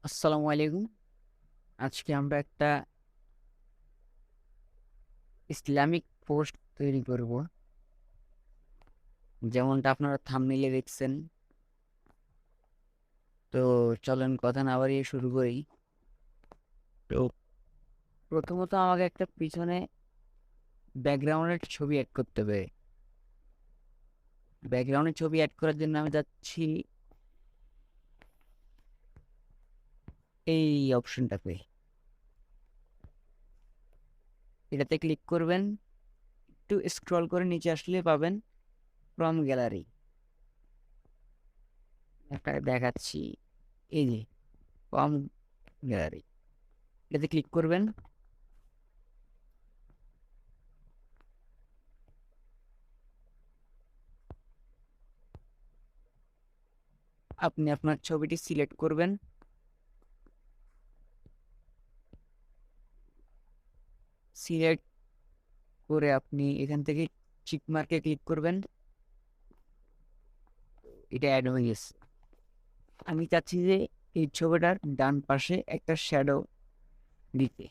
আসসালামু আলাইকুম। আজকে আমরা একটা ইসলামিক পোস্ট তৈরি করব, যেমনটা আপনারা থাম্বনেইলে দেখছেন। তো চলেন কথা না বাড়িয়ে শুরু করি। তো প্রথমত আমাকে একটা পিছনে ব্যাকগ্রাউন্ডের ছবি অ্যাড করতে হবে। ব্যাকগ্রাউন্ডের ছবি অ্যাড করার জন্য আমি যাচ্ছি এই অপশনটাতে। এটাতে ক্লিক করবেন, একটু স্ক্রল করে নিচে আসলে পাবেন ফ্রম গ্যালারি। একটা দেখাচ্ছি, এই যে ফ্রম গ্যালারি, এটাতে ক্লিক করবেন। আপনি আপনার ছবিটি সিলেক্ট করবেন, সিলেক্ট করে আপনি এখান থেকে চিক মার্কে ক্লিক করবেন। এটা অ্যাড হয়ে গেছে। আমি চাচ্ছি যে এই ছবিটার ডান পাশে একটা শ্যাডো দিতে।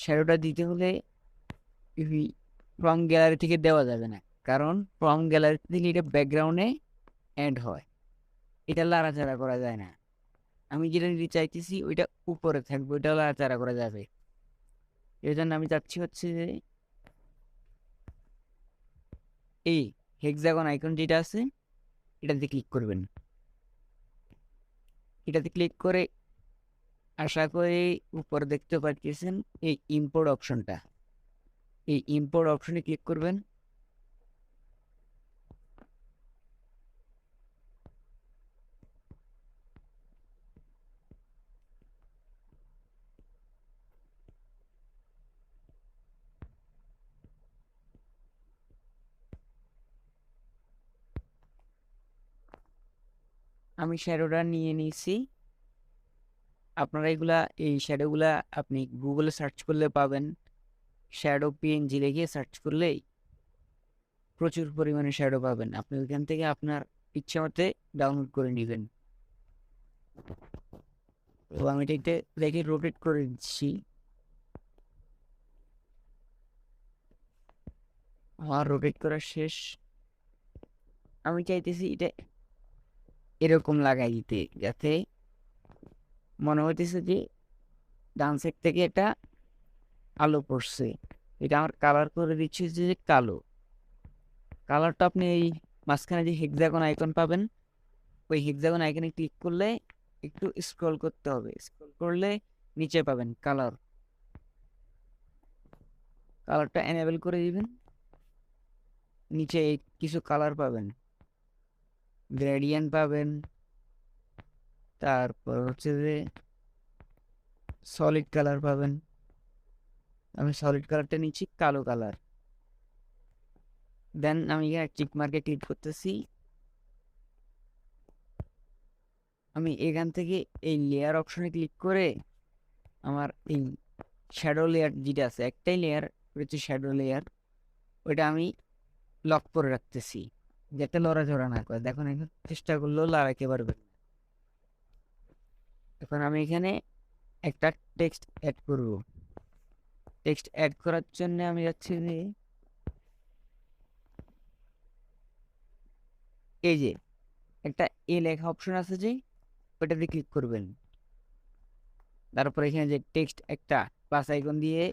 শ্যাডোটা দিতে হলে ফ্রম গ্যালারি থেকে দেওয়া যাবে না, কারণ ফ্রম গ্যালারি থেকে এটা ব্যাকগ্রাউন্ডে অ্যাড হয়, এটা লাড়াচাড়া করা যায় না। আমি যেটা নিতে চাইতেছি ওইটা উপরে থাকবে, ওইটা লাড়াচাড়া করা যাবে। এই জন্য আমি চাচ্ছি হচ্ছে যে এই হেক্সাগন আইকন যেটা আছে এটাতে ক্লিক করবেন। এটাতে ক্লিক করে আশা করি উপরে দেখতে পাচ্ছেন এই ইম্পোর্ট অপশনটা, এই ইম্পোর্ট অপশনে ক্লিক করবেন। আমি শ্যাডোটা নিয়ে নিয়েছি। আপনারা এগুলা এই শ্যাডোগুলা আপনি গুগলে সার্চ করলে পাবেন। শ্যাডো পিএনজি লিখে সার্চ করলেই প্রচুর পরিমাণে শ্যাডো পাবেন। আপনি ওইখান থেকে আপনার ইচ্ছা মতে ডাউনলোড করে নেবেন। তো আমি এটা দেখে রোটেট করে দিচ্ছি। আমার রোটেট করা শেষ। আমি চাইতেছি এটা এরকম লাগাই দিতে, যাতে মনে হইতেছে যে ডান সাইড থেকে একটা আলো পড়ছে। এটা আমার কালার করে দিচ্ছি যে কালো। কালারটা আপনি এই মাঝখানে যে হেক্সাগন আইকন পাবেন, ওই হেক্সাগন আইকনে ক্লিক করলে একটু স্ক্রল করতে হবে। স্ক্রল করলে নিচে পাবেন কালার। কালারটা এনেবল করে দিবেন। নিচে কিছু কালার পাবেন, গ্রেডিয়েন্ট পাবেন, তারপর হচ্ছে যে সলিড কালার পাবেন। আমি সলিড কালারটা নিচ্ছি কালো কালার। দেন আমি এখানে চিক মার্কে ক্লিক করতেছি। আমি এখান থেকে এই লেয়ার অপশনে ক্লিক করে আমার এই শ্যাডো লেয়ার যেটা আছে, একটাই লেয়ার হচ্ছে শ্যাডো লেয়ার, ওইটা আমি লক করে রাখতেছি যাতে লড়াচড়া না করে। দেখুন এখন চেষ্টা করলেও লড়াইতে পারবে না। এখন আমি এখানে একটা টেক্সট অ্যাড করব। টেক্সট অ্যাড করার জন্য আমি যাচ্ছি যে এই যে একটা এ লেখা অপশন আছে, যে ওটাতে ক্লিক করবেন। তারপর এখানে যে টেক্সট একটা প্লাস আইকন দিয়ে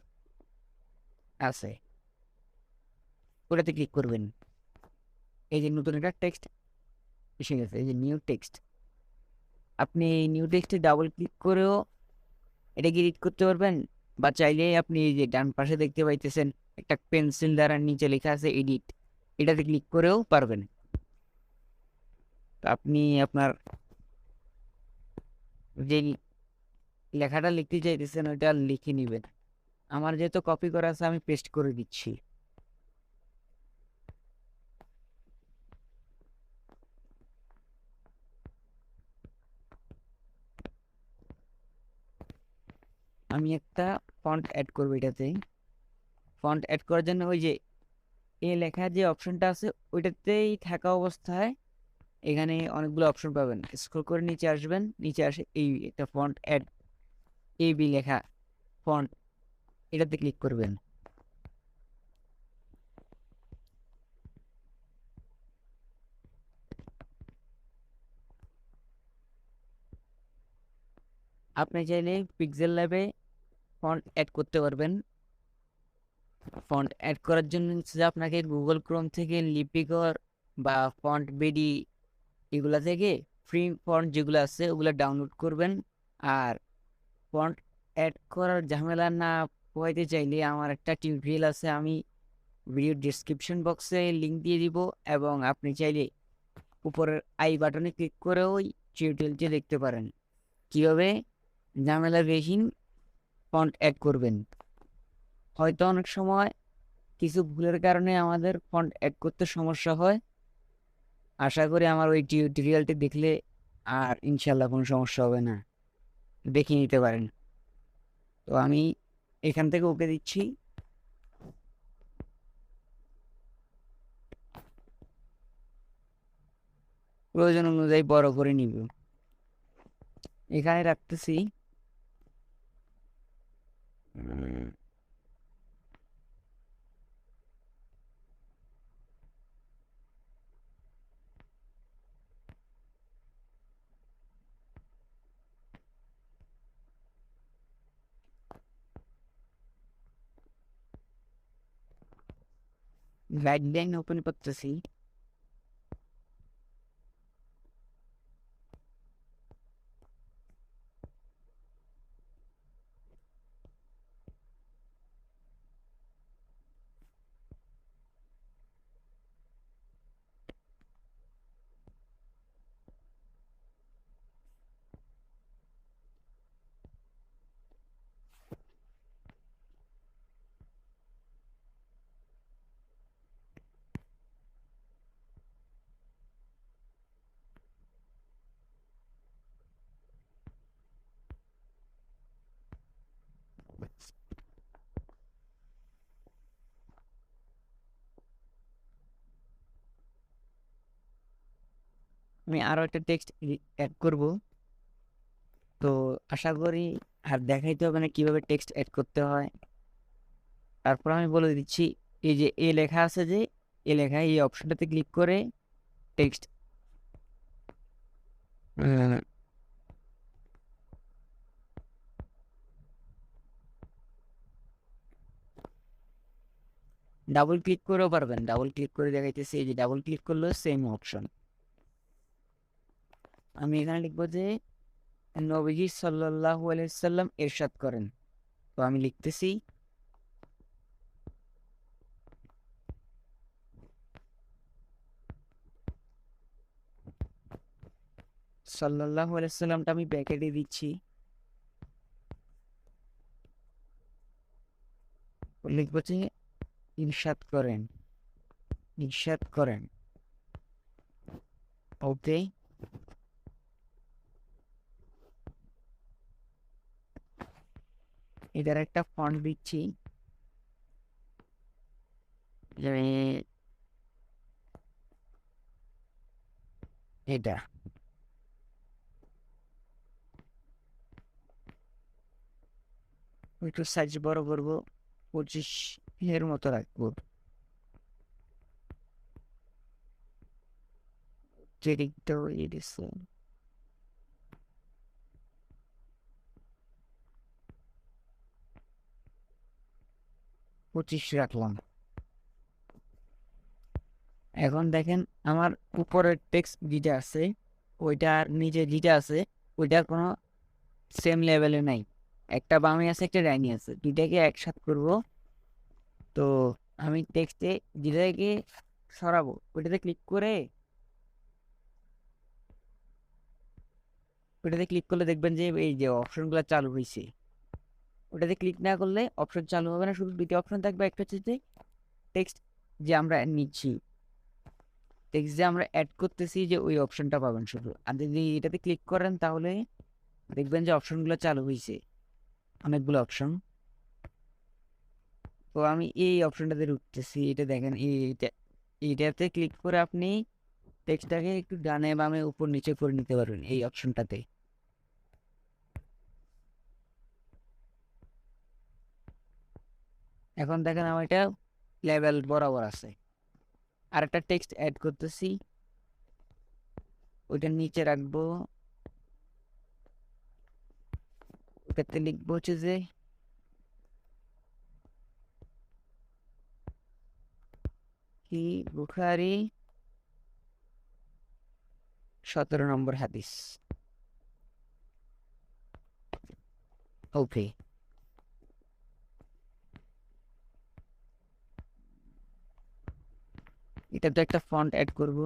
আছে, ওটাতে ক্লিক করবেন। এই যে নতুন একটা টেক্সট এসে গেছে, এই যে নিউ টেক্সট। আপনি এই নিউ টেক্সটে ডাবল ক্লিক করেও এটাকে এডিট করতে পারবেন, বা চাইলে আপনি এই যে ডান পাশে দেখতে পাইতেছেন একটা পেন্সিল দ্বারা নিচে লেখা আছে এডিট, এটাতে ক্লিক করেও পারবেন। তো আপনি আপনার যে লেখাটা লিখতে চাইতেছেন ওইটা লিখে নেবেন। আমার যেহেতু কপি করা আছে আমি পেস্ট করে দিচ্ছি। আমি একটা ফন্ট অ্যাড করবো এটাতে। ফন্ট অ্যাড করার জন্য ওই যে এ লেখা যে অপশনটা আছে ওইটাতেই থাকা অবস্থায় এখানে অনেকগুলো অপশন পাবেন, স্ক্রল করে নিচে আসবেন, নিচে আসে এই একটা ফন্ট অ্যাড এবি লেখা ফন্ট, এটাতে ক্লিক করবেন। আপনি চাইলে পিক্সেল ল্যাবে ফন্ট অ্যাড করতে পারবেন। ফন্ট অ্যাড করার জন্য হচ্ছে আপনাকে গুগল ক্রোম থেকে লিপিকর বা ফন্ট বিডি এগুলা থেকে ফ্রি ফন্ট যেগুলো আছে ওগুলো ডাউনলোড করবেন। আর ফন্ট অ্যাড করার ঝামেলা না পোহাইতে চাইলে আমার একটা টিউটোরিয়াল আছে, আমি ভিডিও ডিসক্রিপশন বক্সে লিঙ্ক দিয়ে দিব, এবং আপনি চাইলে উপরের আই বাটনে ক্লিক করেও ওই টিউটোরিয়ালটি দেখতে পারেন কীভাবে ঝামেলাবিহীন ফন্ট অ্যাড করবেন। হয়তো অনেক সময় কিছু ভুলের কারণে আমাদের ফন্ট অ্যাড করতে সমস্যা হয়। আশা করি আমার ওই টিউটোরিয়ালটি দেখলে আর ইনশাল্লাহ কোনো সমস্যা হবে না, দেখে নিতে পারেন। তো আমি এখান থেকে ওকে দিচ্ছি। প্রয়োজন অনুযায়ী বড় করে নিব, এখানে রাখতেছি। গাইডলাইন ওপেন করতেছি। আমি আরো একটা টেক্সট অ্যাড করব। তো আশা করি আর দেখাইতে হবে না কিভাবে টেক্সট অ্যাড করতে হয়। তারপর আমি বলে দিচ্ছি, এই যে এ লেখা আছে, যে এ লেখা এই অপশনটাতে ক্লিক করে টেক্সট ডাবল ক্লিক করেও পারবেন। ডাবল ক্লিক করে দেখাইতেছি, এই যে ডাবল ক্লিক করলেও সেম অপশন। আমি এখানে লিখবো যে নবীজি সাল্লাল্লাহু আলাইহি সাল্লাম ইরশাদ করেন। তো আমি লিখতেছি সাল্লাল্লাহু আলাইহি সাল্লামটা আমি ব্র্যাকেটে দিচ্ছি। লিখবো যে ইরশাদ করেন, ইরশাদ করেন। ওকে, এটার একটা ফন্ট দিচ্ছি, যে এটা একটু সাইজ বড় করবো, 25 এর মতো রাখবো। যেদিকটা এই দিচ্ছে 25 রাখলাম। এখন দেখেন আমার উপরের টেক্সট যেটা আছে ওইটা আর নিচে যেটা আছে ওইটার কোনো সেম লেভেলে নাই। একটা বামে আছে, একটা ডাইনি আছে, দুইটাকে একসাথে করব। তো আমি টেক্সটে যেটাকে সরাবো ওইটাতে ক্লিক করে, ওইটাতে ক্লিক করলে দেখবেন যে এই যে অপশনগুলো চালু হয়েছে। ওটাতে ক্লিক না করলে অপশন চালু হবে না, শুধু দুইটা অপশন থাকবে। একটা হচ্ছে যে টেক্সট যে আমরা নিচ্ছি, টেক্সট যে আমরা অ্যাড করতেছি, যে ওই অপশনটা পাবেন শুধু। আর যদি এটাতে ক্লিক করেন তাহলে দেখবেন যে অপশনগুলো চালু হয়েছে, অনেকগুলো অপশন। তো আমি এই অপশনটাতে ঢুকতেছি, এটা দেখেন এইটাতে ক্লিক করে আপনি টেক্সটটাকে একটু ডানে বামে উপর নিচে করে নিতে পারবেন এই অপশনটাতে। এখন দেখেন আমার এটা লেভেল বরাবর আছে। আর একটা টেক্সট অ্যাড করতেছি, ওইটা নিচে রাখবো। ওটাতে লিখবো হচ্ছে যে কি বুখারী 17 নম্বর হাদিস। ওকে, এটা তো একটা ফন্ট অ্যাড করব।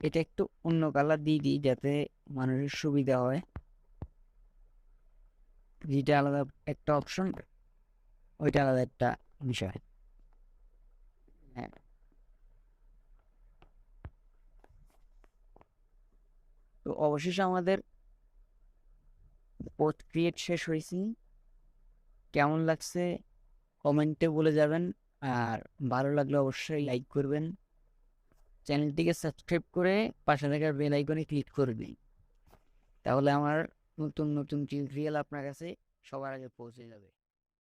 এটা একটু অন্য কালার দিয়ে দিই যাতে মানুষের সুবিধা হয়। যেটা আলাদা একটা অপশন, ওইটা আলাদা একটা বিষয়। হ্যাঁ, তো অবশেষে আমাদের পোস্ট ক্রিয়েট শেষ হয়েছে। কেমন লাগছে কমেন্টে বলে যাবেন, আর ভালো লাগলে অবশ্যই লাইক করবেন, চ্যানেলটিকে সাবস্ক্রাইব করে পাশে থাকা বেল আইকনে ক্লিক করবেন। তাহলে আমার নতুন নতুন টিউটোরিয়াল আপনার কাছে সবার আগে পৌঁছে যাবে।